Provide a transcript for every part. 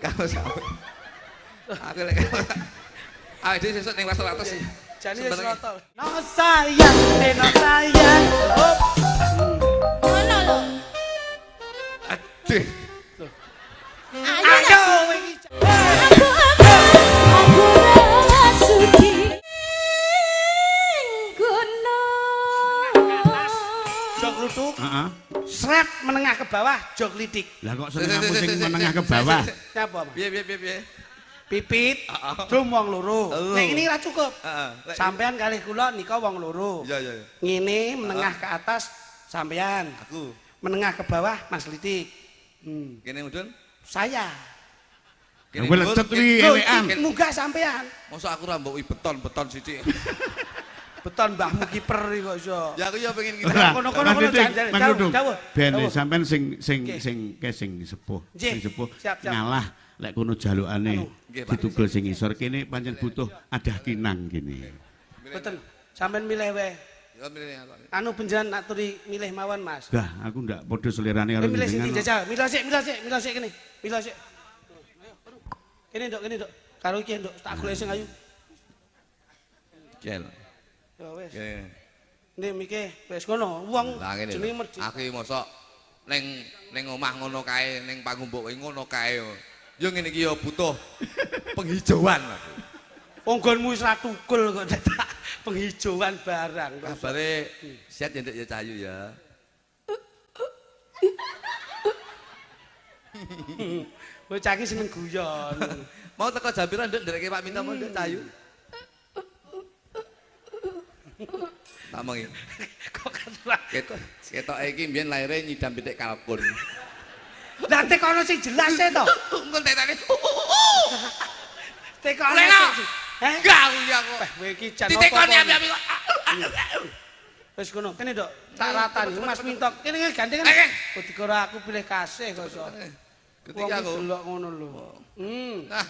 Kamu sampe. Aku lek awake dhewe sesuk ning Wasel atas. Jane wis rata. No sayang, no sayang. Hop. Ngono lho. Aduh. Ayo iki. Aku rasuki gunung. Jok lutuk. Heeh. Sret menengah ke bawah, jok lidik. Lah kok senengmu sing menengah ke bawah? Napa, Mas? Piye. Pipit, drum wong loro. Oh. Nek ini ra cukup. Heeh. Sampean kalih kula nika wong loro. Iya. Ngene menengah ke atas sampean. Aku. Menengah ke bawah Mas Lidik. Kene mudun. Saya. Kowe lecet kuwi ewekan. Munggah sampean. Mosok aku ra mbok beton sithik. Beton mbahmu kiper iki kok iso. Ya aku ya pengen ngene. Ora, Kono-kono janjane. Mang Dudung. Dawuh. Ben Dawuh. sampean sing Nggih. sepuh. Nggih. Sing sepuh Siap. ngalah lek kono jalukane Nggih, Pak. ditugel sing isor kene pancen butuh adah kinang kene. Boten. Sampean milih wae. Ya milih aku. Anu panjenengan aturi milih mawon, Mas. Gah, aku ndak padha selerane karo Milih sing jenengan. dijajal. Milih sik kene. Milih sik. Kene, Nduk. Karo iki, Nduk, tak golek sing ayu. Gel. Ya wis. Kene. Nek mike wis ngono, wong Lah ngene. jenenge merdi. Aku iki mosok ning omah ngono kae, ning pangumbuk wae ngono kae. Yo ngene iki yo butuh penghijauan aku. Ponggonmu wis ra tukul kok dadak penghijauan barang. Kabare siat ya Nduk ya Cahayu ya. Bocah iki seneng guyon. Mau teko jampiran Nduk ndereke Pak Minto Nduk Cahayu. Tamongi. Kok katurah. Ketoke iki mbiyen laire nyidam pitik kalkun. Lah tek ono sing jelas e to. Engko tetane. Tek ono. Leno. Heh? Enggak aku ya kok. Kowe iki jan Titik kon apa-apa. api-api kok. Wis ngono, kene Nduk. Tak ratani Mas Minto. Kene gandengan. Kok dikira aku pilih kasih kok iso. Ketika aku. delok ngono lho. Nah.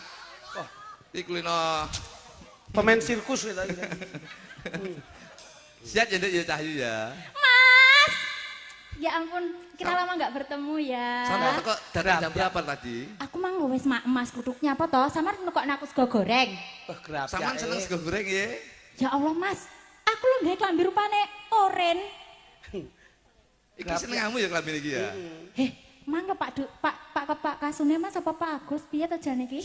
Wah, Iki lino. pemain sirkus gitu. Siap ya Nduk ya Cahayu ya. Mas. Ya ampun, kita lama nggak bertemu ya. Sampai teko datang jam berapa tadi? Aku mang wis emas kuduknya apa toh? Samar nekokno aku sego goreng. Wah, grab. Saman seneng sego goreng ya. Ya Allah, Mas. Aku lho nggawe klambi rupane oren. Iki seneng kamu ya klambi iki ya. Heh, mang lho Pak Kasune Mas apa Pak Agus piye to jane iki?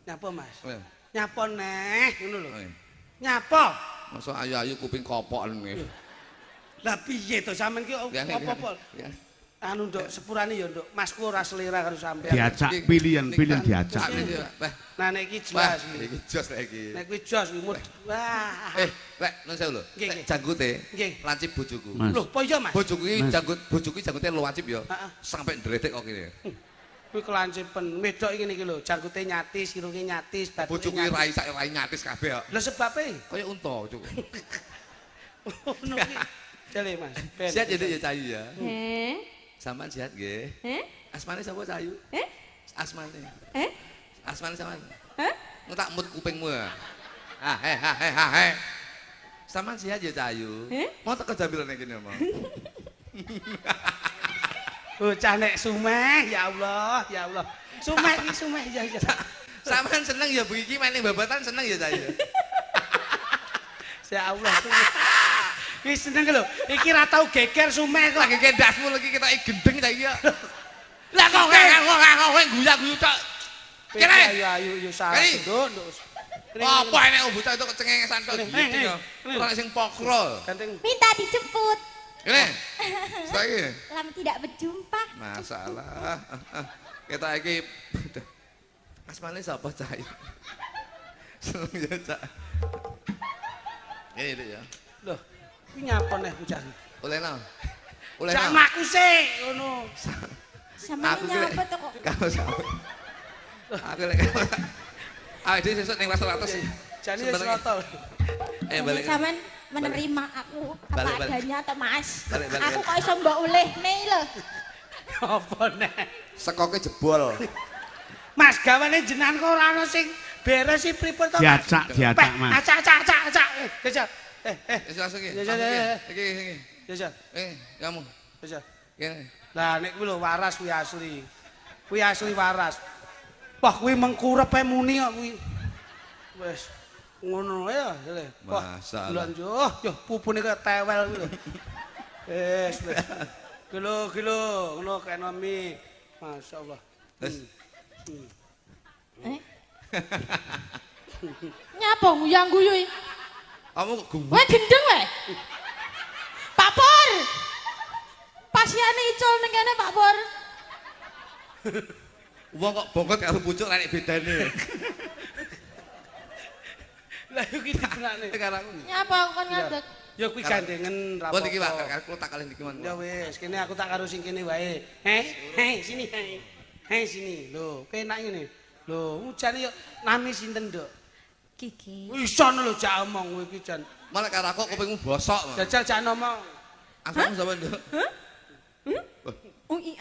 Nyapa, Mas? Oh, ya. Nyapa neh, ngono lho. Oh, ya. Nyapa? Masa ayu-ayu kuping kopokan nih. Lah piye to sampean ki apa-apa? Anu Nduk, sepurane ya Nduk. Masku ora selera karo sampean. Diajak pilihan diajak. Nah nek iki jelas. Iki jos lek iki. Nek kuwi jos kuwi wah. Lek nun sewu lho. Nggih, Lek nggih. janggute Nggih. lancip bojoku. Mas. Lho, apa iya, Mas? Bojoku iki janggute lancip ya. Heeh. Sampai ndredek kok kene. Kuwi kelancipen. Wedok iki niki lho, janggute nyatis, irunge nyatis, bathuke Bojoku iki rai sak rai nyatis kabeh kok. Lah sebabe Kaya unta bojoku. ngono ki. Jale, Mas. Ben. Siap ya Nduk ya Cahayu ya. Heh. Sampean sihat nggih. Heh? Asmane sapa Cahayu? Eh? Asmane. Eh? Asmane sampean. Hah? Ngetak mut kupingmu ya. Sampean sihat ya Cahayu. Mau teko jambilan kene mau. Bocah nek sumeh, ya Allah, ya Allah. Sumeh iki sumeh ya ya. Sampean seneng ya Bu iki main ning babatan seneng ya Cahayu. Ya Allah. Wis seneng lho. Iki ra tau geger sumeh kok. Lagi kendasmu lagi kita gendeng saiki ya. Lah kok guyak-guyu tok. Kene. Ayo sae Nduk. Apa enek bocah itu kecengengesan tok gitu ya. Ora sing pokro. Ganteng. Minta dijemput. Kene. Saiki. Lama tidak berjumpa. Masalah. Kita iki asmane sapa Cahayu? Seneng ya Cak. Ini ya. Loh, kuwi nyapa neh bocah iki? Olehno. Olehno. Sak makku sik ngono. Sama nyapa to kok? Kalau sampe. Aku lek. Awake dhewe sesuk ning Wasel atas. Jane wis rata. Balik. Sampean menerima aku apa Balik. adanya atau Mas? Balik. Aku kok iso mbok oleh nih lho. Apa neh? Sekoke jebol. Mas gawane jenengan kok ora ono sing beres iki pripun to? Diajak, Mas. Acak. Jajal. Wis langsung iki. Ya. Iki. Jajal. Kamu. Jajal. Kene. Lah nek kuwi lho waras kuwi asli. Kuwi asli waras. Wah kuwi mengkurep ae muni kok kuwi. Wis ngono ya. Masalah. Yo pupune kaya tewel kuwi lho. Wis. Gelo ngono kena mi. Masyaallah. Wis. Nyapa nguyang guyu iki? Kamu kok guyu? Kowe gendeng wae. Pak Pur. Pasiane icul ning kene Pak Pur. Wong kok bongkot karo pucuk nek bedane. Lah yo ki dibenakne. Karo aku. Nyapa kon ngadeg? Ya kuwi gandengen ra Apa iki Pak? apa-apa. Aku tak kalih niki mon. Ya wis, kene aku tak karo sing kene wae. Sini. Sini. Lho, penak ngene. Lho, ujane yo nami sinten, Nduk? Kiki. Iso lho jak omong kowe iki jan. Malah karo aku kupingmu bosok. Jajal jak ngomong. Asapmu sampe Nduk. Ui.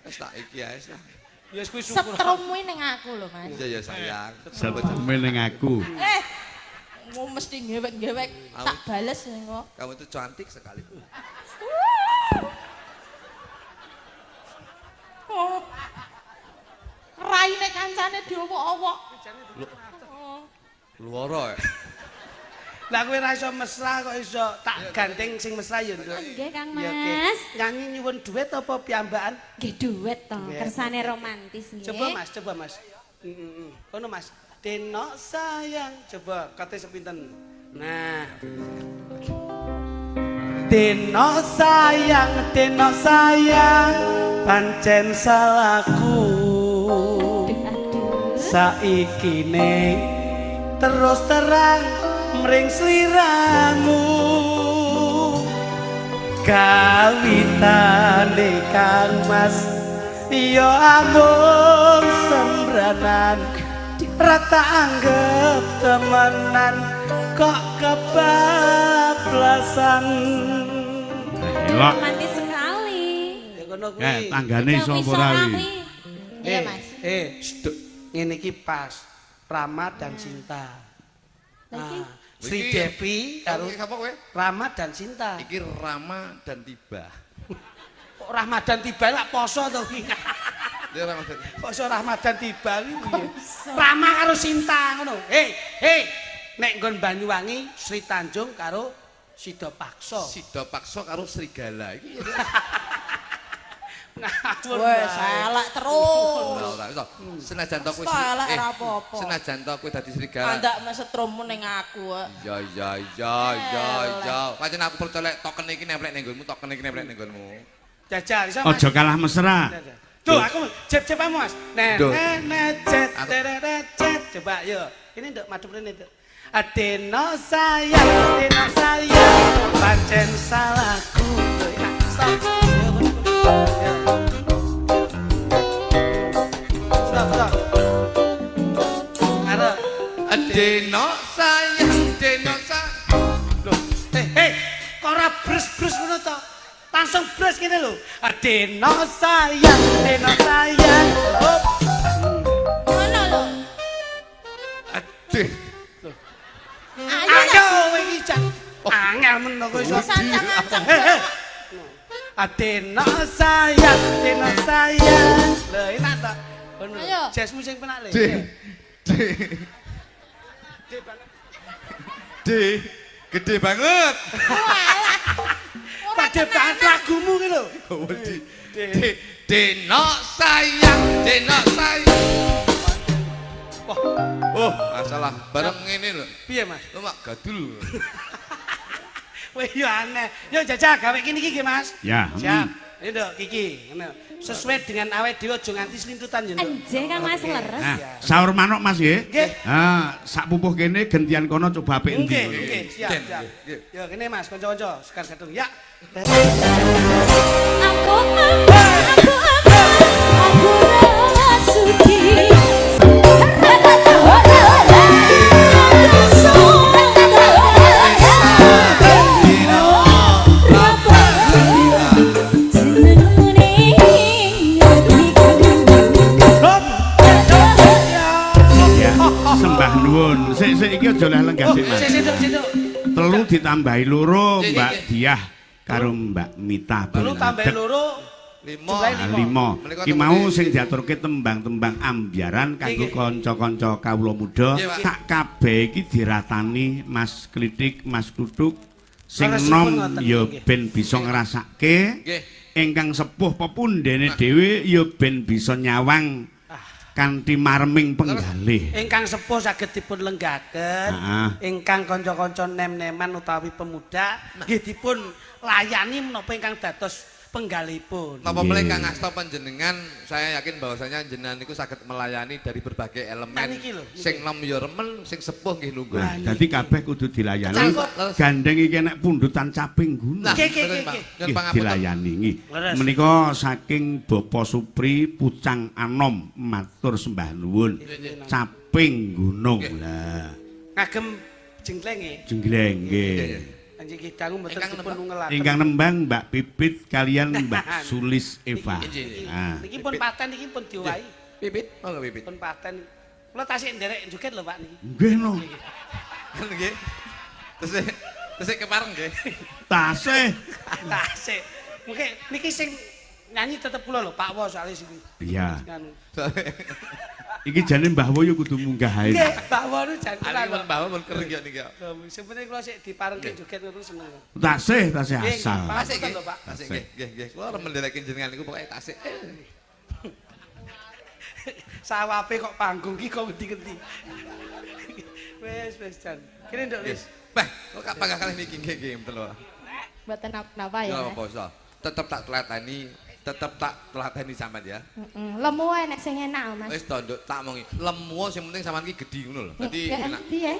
Wis tak iki ya wis lah. Ya wis kuwi syukur. Setrum ning aku lho, Mas. Iya ya sayang. Setume ning aku. Mau mesti ngewek-ngewek tak bales kok. Kamu itu cantik sekali. Oh. Raine kancane diowok-owok. Luara ya. Lah kowe ra iso mesra kok iso tak gandeng sing mesra ya, Nduk. Nggih, Kang Ya, oke. Mas. Nyanyi nyuwun duet apa piyambakan? Nggih duet to, kersane romantis nggih. Coba Mas. Kono Mas. Deno sayang. Coba kate sepinten. Nah. Deno sayang, pancen salahku. Saikine terus terang mring sliramu. Kawitane Kang Mas ya amung sembranan. Rata anggap temenan kok kebablasan. Romantis sekali. Ya kono kuwi. Tanggane sapa ora iki? Iya, Mas. Ngene iki pas Rama dan Cinta. Lagi Sri Devi karo Sapa kowe? Rama dan Cinta. Iki Rama dan Tiba. Kok Ramadan tiba lak poso to kuwi. Ya Ramadan. Poso Ramadan tiba kuwi piye? Rama karo Cinta ngono. Hei. Nek nggon Banyuwangi Sri Tanjung karo Sida Paksa. Sida Paksa karo Serigala iki. Ngawur. wes elek terus. Ora iso. Senajan to kowe Elek ora apa-apa. Senajan to kowe dadi serigala. Kandak mesetrum ning aku. Ya. Pancen aku percaya token iki nemplek ning nggonmu, token iki nemplek ning nggonmu. Jajal iso Mas. Aja kalah mesra. Tuh aku jep-jepan Mas. Duh. Cet. Coba yuk. Ini nduk madhep rene nduk. Adeno sayang, pancen salahku. Stop. Karo Deno sayang. lho. Hei, kok ora bres-bres ngono to? Langsung bres kene lho. Adeno sayang. Hop. Ngono lho. Adeh. Ayo kowe iki jan. Angel men kok iso. Sancang-sancang. Adeno sayang. Lho enak ta? Ngono. Ayo. Jasmu sing penak le. Gede banget. Padhe banget lagumu ki lho. Deno sayang. Oh, masalah bareng ngene lho. Piye Mas? Lu mak gadul. Wah yo aneh. Yo jajal gawe kene iki Mas. Ya. Siap. Ini nduk Kiki, ngono. Sesuai dengan awake dhewe aja nganti slintutan yo nduk. Enje Kang Mas leres. Nah, sahur manuk Mas nggih. Nggih. Sak pupuh kene gentian kono coba apik endi. Nggih, siap. Yo kene Mas, kanca-kanca, sekar gadung. Ya. Aku rasuki. Sembah nuwun. Sik iki aja leh lenggah sik Mas. Sik. Telu ditambahi loro Mbak Diah karo Mbak Mita. Telu tambah loro lima. Ki mau sing diaturke tembang-tembang ambyaran kanggo kanca-kanca kawula muda. Sak kabeh iki diratani Mas Klitik, Mas Kluthuk. Sing nom ya ben bisa ngrasake. Ingkang sepuh pepundhene dhewe ya ben bisa nyawang kanthi marming penggalih. Ingkang sepuh saged dipun lenggaken. Ingkang kanca-kanca nem-neman utawi pemuda nggih dipun layani menapa ingkang dados penggalipun. Napa meneh Kang Asta panjenengan saya yakin bahwasanya jenengan niku saged melayani dari berbagai elemen. Sing nom ya remen, sing sepuh nggih lungguh. Dadi kabeh kudu dilayani. Gandeng iki nek pundutan caping gunung. Dilayani nggih. Menika saking Bapak Supri Pucang Anom matur sembah nuwun. Caping gunung. Lah. Kagem jenggleng nggih. Jenggleng nggih. Anjing dangu mboten dipun ngelaken. Ingkang nembang Mbak Pipit kalian Mbak Sulis Eva. Niki pun paten niki pun diwahi. Pipit, monggo Pipit. Pun paten. Kula tasih nderek joget lho Pak niki. Nggih no. Nggih. Tesih kepareng nggih. Tasih. Mungkin niki sing nyanyi tetep kula lho Pak Wo soalé sing. Iya. Iki jane Mbah Wo yo kudu munggah ae. Nggih, Mbah Wo nu jan kula. Ali Mbah Wo mun kereng ya niki. Sing penting kula sik diparengke joget ngono seneng. Tasih asal. Tasih nggih, Pak. Tasih nggih. Kula remen ndereke jenengan niku pokoke tasih. Sawape kok panggung ki kok ngendi-ngendi. Wis jan. Kene nduk wis. Bah, kok kapan kalih niki nggih mboten lho. Mboten napa ya. Ya apa iso. Tetep tak telateni sampean ya. Lemu ae nek sing enak Mas. Wis to nduk tak mongi. Lemu sing penting sampean ki gedhi ngono lho. Dadi enak. Piye?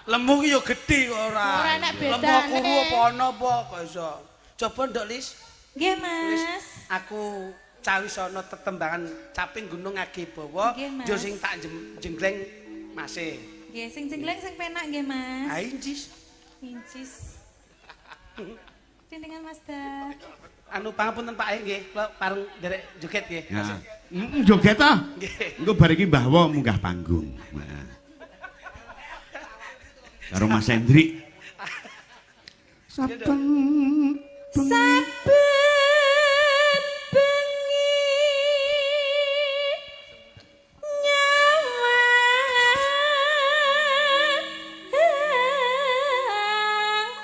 Lemu ki yo gedhi ora. Ora enak bedane. Lemu kuru apa ana apa kok iso. Coba nduk Lis. Nggih Mas. Aku cawis ana tetembangan caping gunung Agibawa. Yo sing tak jenggleng Mase. Nggih, sing jenggleng sing penak nggih Mas. Ha incis. Incis. Tindengan Mas Dar. Anu pangapunten Pak nggih, kula pareng derek joget nggih. Joget ta? Nggih. Engko bar iki Mbah Wo munggah panggung. Karo Mas Hendrik. Saben bengi nyawa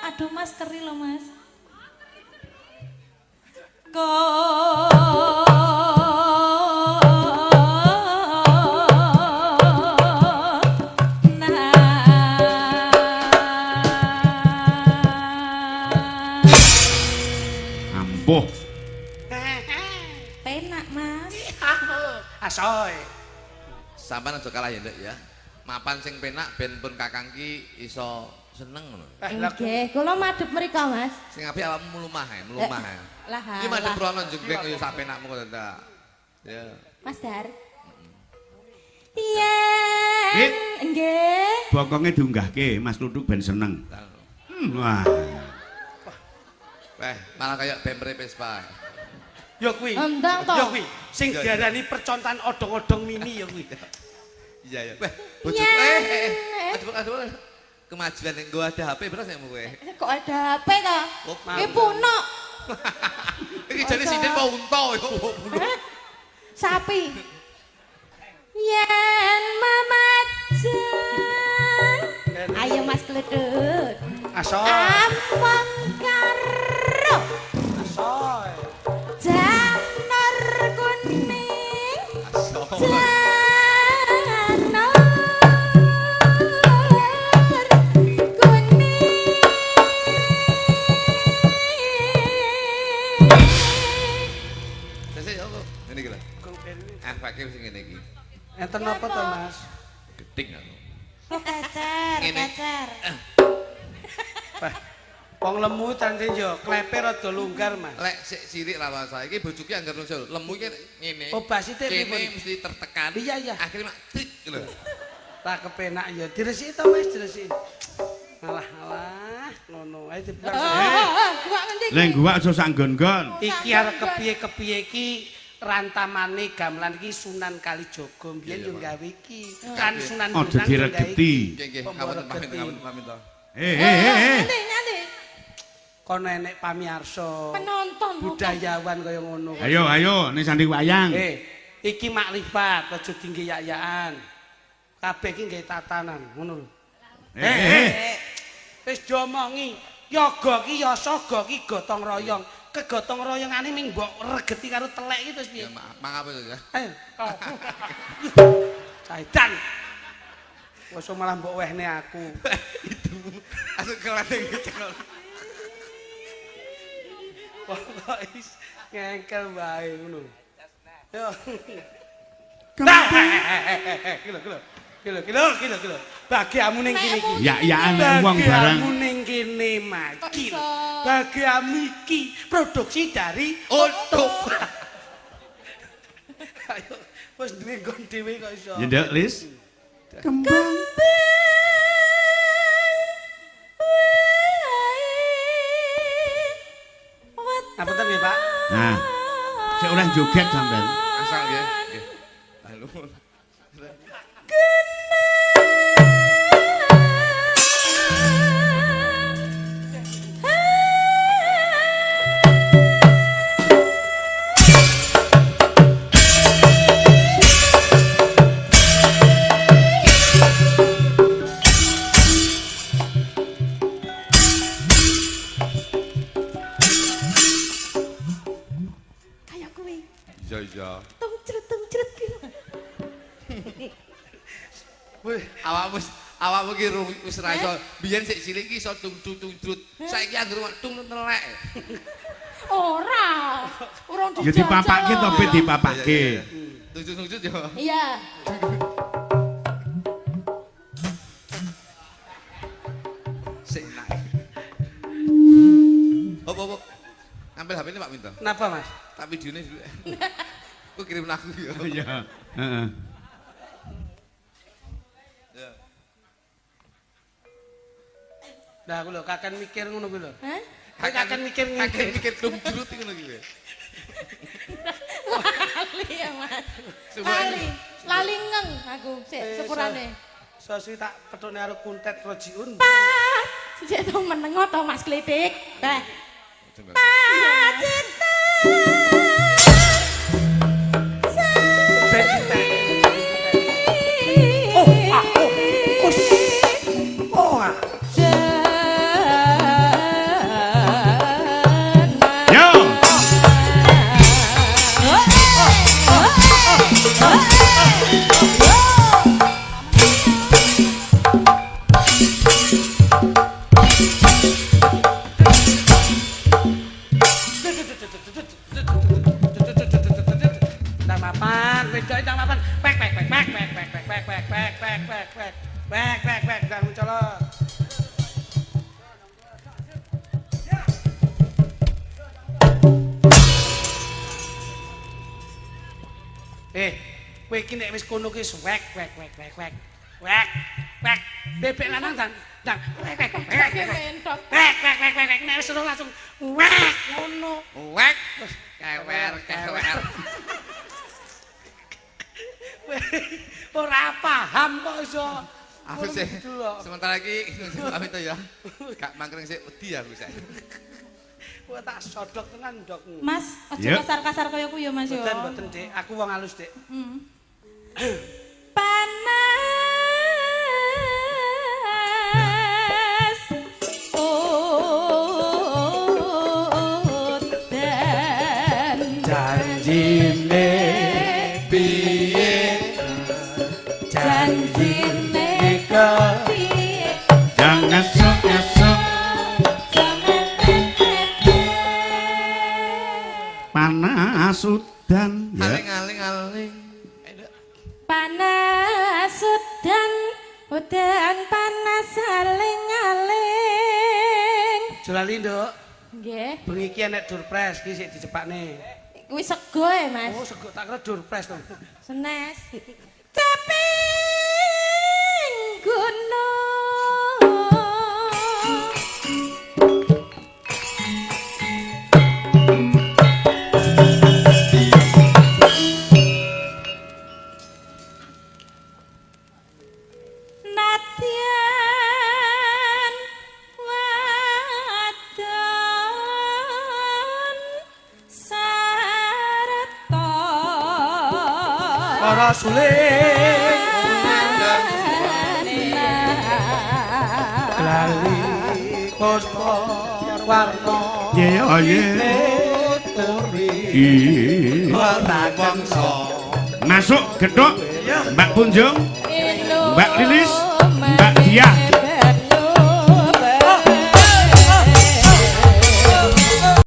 aduh Mas keri lho Mas. Ampuh. Penak Mas. Asoy. Sampeyan aja kalah ya, Nduk ya. Mapan sing penak ben pun Kakang ki iso seneng ngono. Nggih, kula madhep mriko Mas. Sing apik awakmu mlumah ae. Lah. Iki madhep rono jenggleng kaya sak penakmu kok ta. Ya. Mas Dar. Yen nggih. Bokonge diunggahke Mas Kluthuk ben seneng. Wah. Weh, malah kaya bemre Vespa. Yo kuwi. Endang to. Yo kuwi sing diarani percontan odong-odong mini yo kuwi. Iya ya. Weh, bojoku aduh. Kemajuan yang gue ada HP beras ya kowe. Kok ada HP to? Ki punuk. Iki jane sithik mau unta yo. Sapi. Yen mamajan. Ayo Mas Kluthuk. Asoy. Ampun karo. Asoy. Janur kuning. Asoy. Pakai sing ngene iki. Enten apa to, Mas? Geding aku. Kacer. Wong lemu tancen yo kleper rada lunggar, Mas. Lek sik sirik lawan saya iki bojoku anggar nusul. Lemu iki ngene. Oh, basite pripun? Kene mesti tertekan. Iya. Akhirnya mak trik lho. Tak kepenak yo. Diresiki to, Mas, diresiki. Alah, ngono. Ayo diputar. Guwak ngendi? Lek guwak aja sak nggon-nggon. Iki arep kepiye-kepiye iki rantamane gamelan iki Sunan Kalijaga mbiyen yo gawe iki. Kan Sunan Aja diregeti. Nggih, ngapunten pamit to. Nyanyi. kono enek pamirsa penonton budayawan kaya ngono. Ayo ning sanding wayang. Iki makrifat aja dingge yak-yakan. Kabeh iki nggawe tatanan, ngono lho. Wis diomongi, yoga ki ya soga ki gotong royong. Kegotong royongane ming mbok regeti karo telek iki terus piye? Ya mang apa itu ya? Ayo. Saidan. Wes malah mbok wehne aku. Itu asuk keladeng channel. Kok is ngengkel bae ngono. Yo. Kilo. Bagiamu ning kene iki. Ya wong barang. Bagiamu ning kene makil. Bagiamu iki produksi dari Otok. Ayo wis duwe nggon dhewe kok iso. Ya ndak, Lis. Kembang. Apa nggih, Pak? Nah. Sik ora joget sampean. Asal nggih. Nggih. Halo. Iya. Tungcret gitu. Awakmu ki wis ra iso. Biyen sik cilik ki iso tung-tung-tung. Saiki anggere tung telek. Urung Ya dipapake to, Be dipapake. Tung-tung yo. Iya. Sik enak. Apa? Ngambil HP-ne Pak Minto. Napa, Mas? Tak videone dulu. Ku kirim aku ya. Oh iya. Heeh. Ya. Nah, aku lho kakan mikir ngono kuwi lho. Hah? Kakan mikir tung jurut ngono ki. Lali ya, Mas. Lali ngeng aku sik sepurane. Soswi tak petone karo kuntet rojiun. Sik to menengo to Mas Klitik. Bah. Kowe iki nek wis kono ki wek. Bebek lanang dan wek. Nek wis langsung wek ngono. Wek. Kewer. Ora paham kok iso. Aku sih. Sementara lagi pamit ya. Gak mangkreng sik wedi aku sik. Kowe tak sodok tenan ndokmu. Mas, aja kasar-kasar kaya ku ya Mas yo. Mboten, Dik. Aku wong halus, Dik. Panas dan janjine piye janjine piye Jangan sok-sok panas udan ya. Aling-aling. Panas udan panas aling-aling. Jolali, Nduk. Nggih. Bengi iki enek durpres iki sik dicepakne. Kuwi sego ya, Mas. Oh, sego tak kira durpres to. Senes. Caping gunung. Nadyan wadon suling lali puspa warna masuk gedhok Mbak Punjung Mbak Lilis